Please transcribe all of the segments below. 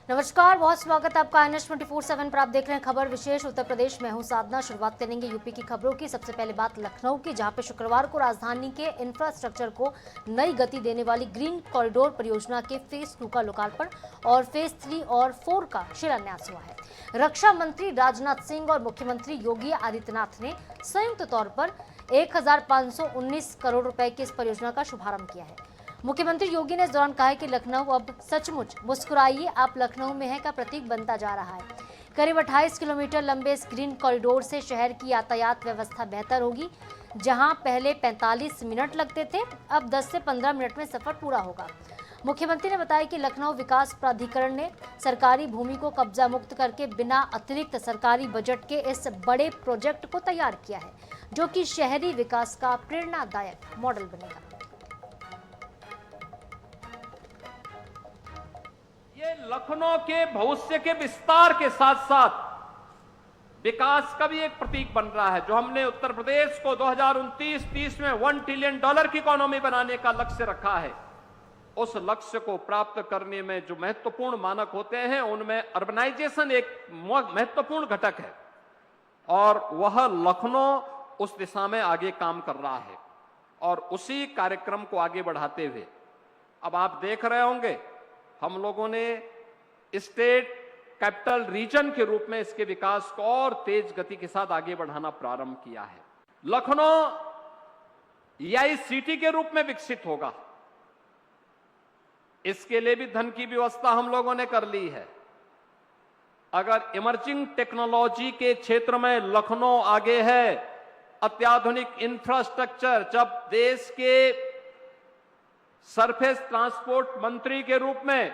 नमस्कार, बहुत स्वागत है आपका NH 24/7 पर। आप देख रहे हैं खबर विशेष उत्तर प्रदेश में हूं साधना। शुरुआत करेंगे यूपी की खबरों की। सबसे पहले बात लखनऊ की, जहां पे शुक्रवार को राजधानी के इंफ्रास्ट्रक्चर को नई गति देने वाली ग्रीन कॉरिडोर परियोजना के फेज 2 का लोकार्पण और फेज 3 और 4 का शिलान्यास हुआ है। रक्षा मंत्री राजनाथ सिंह और मुख्यमंत्री योगी आदित्यनाथ ने संयुक्त तौर पर 1519 करोड़ रुपए की इस परियोजना का शुभारंभ किया है। मुख्यमंत्री योगी ने इस दौरान कहा है कि लखनऊ अब सचमुच मुस्कुराइए आप लखनऊ में है का प्रतीक बनता जा रहा है। करीब 28 किलोमीटर लंबे इस ग्रीन कॉरिडोर से शहर की यातायात व्यवस्था बेहतर होगी। जहां पहले 45 मिनट लगते थे, अब 10 से 15 मिनट में सफर पूरा होगा। मुख्यमंत्री ने बताया कि लखनऊ विकास प्राधिकरण ने सरकारी भूमि को कब्जा मुक्त करके बिना अतिरिक्त सरकारी बजट के इस बड़े प्रोजेक्ट को तैयार किया है, जो कि शहरी विकास का प्रेरणादायक मॉडल बनेगा। ये लखनऊ के भविष्य के विस्तार के साथ साथ विकास का भी एक प्रतीक बन रहा है। जो हमने उत्तर प्रदेश को 2029-30 में $1 ट्रिलियन की इकोनॉमी बनाने का लक्ष्य रखा है, उस लक्ष्य को प्राप्त करने में जो महत्वपूर्ण मानक होते हैं, उनमें अर्बनाइजेशन एक महत्वपूर्ण घटक है और वह लखनऊ उस दिशा में आगे काम कर रहा है। और उसी कार्यक्रम को आगे बढ़ाते हुए अब आप देख रहे होंगे, हम लोगों ने स्टेट कैपिटल रीजन के रूप में इसके विकास को और तेज गति के साथ आगे बढ़ाना प्रारंभ किया है। लखनऊ EI सिटी के रूप में विकसित होगा, इसके लिए भी धन की व्यवस्था हम लोगों ने कर ली है। अगर इमर्जिंग टेक्नोलॉजी के क्षेत्र में लखनऊ आगे है, अत्याधुनिक इंफ्रास्ट्रक्चर, जब देश के सरफेस ट्रांसपोर्ट मंत्री के रूप में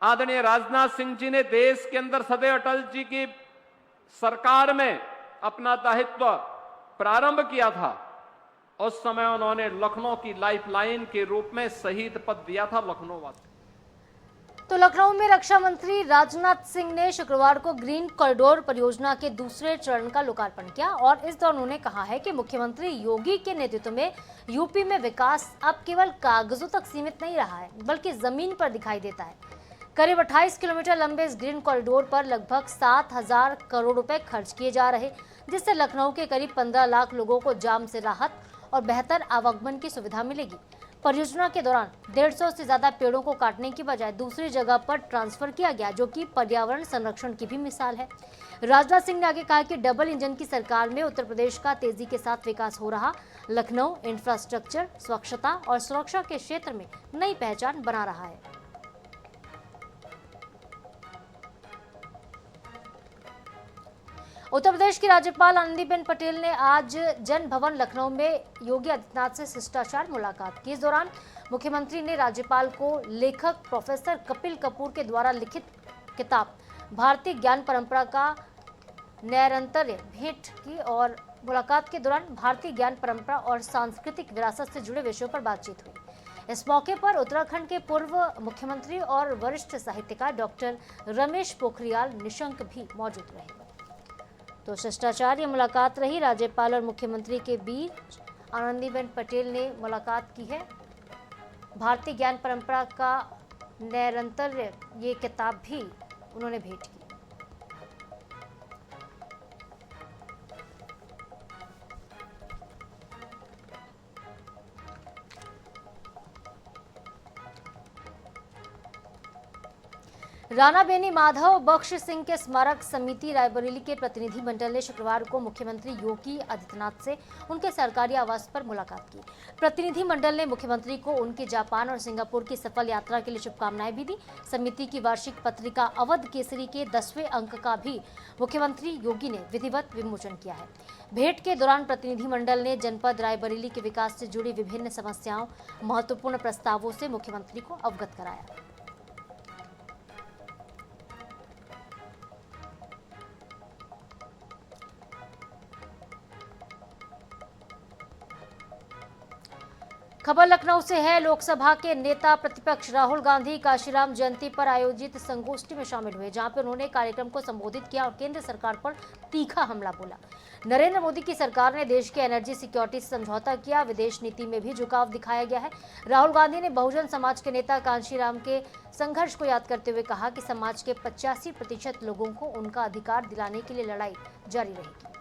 आदरणीय राजनाथ सिंह जी ने देश के अंदर सदैव अटल जी की सरकार में अपना दायित्व प्रारंभ किया था, उस समय उन्होंने लखनऊ की लाइफलाइन के रूप में शहीद पद दिया था लखनऊ वासी। तो लखनऊ में रक्षा मंत्री राजनाथ सिंह ने शुक्रवार को ग्रीन कॉरिडोर परियोजना के दूसरे चरण का लोकार्पण किया और इस दौरान उन्होंने कहा है कि मुख्यमंत्री योगी के नेतृत्व में यूपी में विकास अब केवल कागजों तक सीमित नहीं रहा है, बल्कि जमीन पर दिखाई देता है। करीब 28 किलोमीटर लंबे इस ग्रीन कॉरिडोर पर लगभग 7,000 करोड़ रुपए खर्च किए जा रहे, जिससे लखनऊ के करीब 15 लाख लोगों को जाम से राहत और बेहतर आवागमन की सुविधा मिलेगी। परियोजना के दौरान 150 से ज्यादा पेड़ों को काटने की बजाय दूसरी जगह पर ट्रांसफर किया गया, जो कि पर्यावरण संरक्षण की भी मिसाल है। राजनाथ सिंह ने आगे कहा कि डबल इंजन की सरकार में उत्तर प्रदेश का तेजी के साथ विकास हो रहा। लखनऊ इंफ्रास्ट्रक्चर, स्वच्छता और सुरक्षा के क्षेत्र में नई पहचान बना रहा है। उत्तर प्रदेश की राज्यपाल आनंदीबेन पटेल ने आज जन भवन लखनऊ में योगी आदित्यनाथ से शिष्टाचार मुलाकात की। इस दौरान मुख्यमंत्री ने राज्यपाल को लेखक प्रोफेसर कपिल कपूर के द्वारा लिखित किताब भारतीय ज्ञान परंपरा का नैरंतर्य भेंट की और मुलाकात के दौरान भारतीय ज्ञान परंपरा और सांस्कृतिक विरासत से जुड़े विषयों पर बातचीत हुई। इस मौके पर उत्तराखंड के पूर्व मुख्यमंत्री और वरिष्ठ साहित्यकार डॉक्टर रमेश पोखरियाल निशंक भी मौजूद रहे। तो शिष्टाचार ये मुलाकात रही राज्यपाल और मुख्यमंत्री के बीच। आनंदीबेन पटेल ने मुलाकात की है। भारतीय ज्ञान परंपरा का नैरंतर्य ये किताब भी उन्होंने भेंट की। राणा बेनी माधव बख्श सिंह के स्मारक समिति रायबरेली के प्रतिनिधि मंडल ने शुक्रवार को मुख्यमंत्री योगी आदित्यनाथ से उनके सरकारी आवास पर मुलाकात की। प्रतिनिधि मंडल ने मुख्यमंत्री को उनकी जापान और सिंगापुर की सफल यात्रा के लिए शुभकामनाएं भी दी। समिति की वार्षिक पत्रिका अवध केसरी के 10वें अंक का भी मुख्यमंत्री योगी ने विधिवत विमोचन किया है। भेंट के दौरान प्रतिनिधि मंडल ने जनपद रायबरेली के विकास से जुड़ी विभिन्न समस्याओं, महत्वपूर्ण प्रस्तावों से मुख्यमंत्री को अवगत कराया। खबर लखनऊ से है। लोकसभा के नेता प्रतिपक्ष राहुल गांधी काशीराम जयंती पर आयोजित संगोष्ठी में शामिल हुए, जहां पर उन्होंने कार्यक्रम को संबोधित किया और केंद्र सरकार पर तीखा हमला बोला। नरेंद्र मोदी की सरकार ने देश के एनर्जी सिक्योरिटी से समझौता किया, विदेश नीति में भी झुकाव दिखाया गया है। राहुल गांधी ने बहुजन समाज के नेता कांशीराम के संघर्ष को याद करते हुए कहा कि समाज के 85% लोगों को उनका अधिकार दिलाने के लिए लड़ाई जारी रहेगी।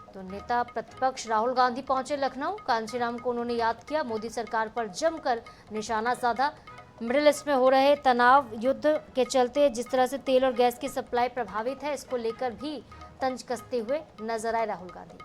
तो नेता प्रतिपक्ष राहुल गांधी पहुंचे लखनऊ। कांशीराम को उन्होंने याद किया, मोदी सरकार पर जमकर निशाना साधा। मिडिल ईस्ट में हो रहे तनाव युद्ध के चलते जिस तरह से तेल और गैस की सप्लाई प्रभावित है, इसको लेकर भी तंज कसते हुए नजर आए राहुल गांधी।